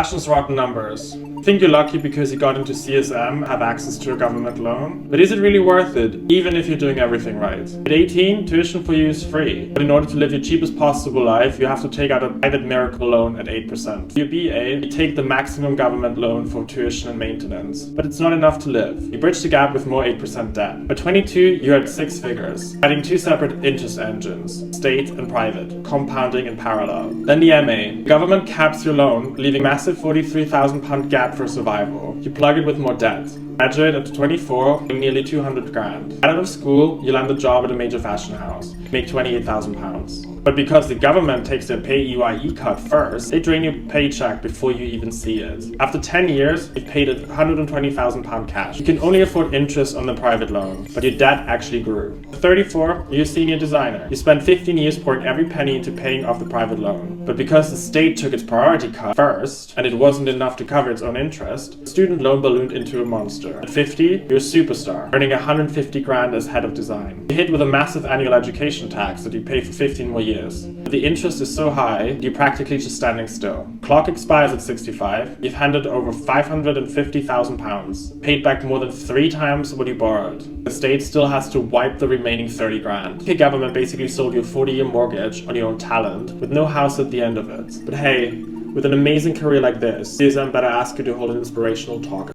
Sebastian's rotten numbers. Think you're lucky because you got into CSM, have access to a government loan? But is it really worth it, even if you're doing everything right? At 18, tuition for you is free. But in order to live your cheapest possible life, you have to take out a private miracle loan at 8%. For your BA, you take the maximum government loan for tuition and maintenance. But it's not enough to live. You bridge the gap with more 8% debt. By 22, you're at 6 figures, adding 2 separate interest engines, state and private, compounding in parallel. Then the MA. The government caps your loan, leaving a massive £43,000 gap for survival. You plug it with more debt. Graduate at 24, nearly 200 grand. Out of school, you land a job at a major fashion house. Make £28,000. But because the government takes their PAYE cut first, they drain your paycheck before you even see it. After 10 years, you've paid £120,000 cash. You can only afford interest on the private loan, but your debt actually grew. At 34, you're a senior designer. You spent 15 years pouring every penny into paying off the private loan. But because the state took its priority cut first, and it wasn't enough to cover its own interest, the student loan ballooned into a monster. At 50, you're a superstar, earning 150 grand as head of design. You're hit with a massive annual education tax that you pay for 15 more years. But the interest is so high, you're practically just standing still. Clock expires at 65, you've handed over £550,000, paid back more than 3 times what you borrowed. The state still has to wipe the remaining 30 grand. The government basically sold you a 40-year mortgage on your own talent, with no house at the end of it. But hey, with an amazing career like this, CSM better ask you to hold an inspirational talk.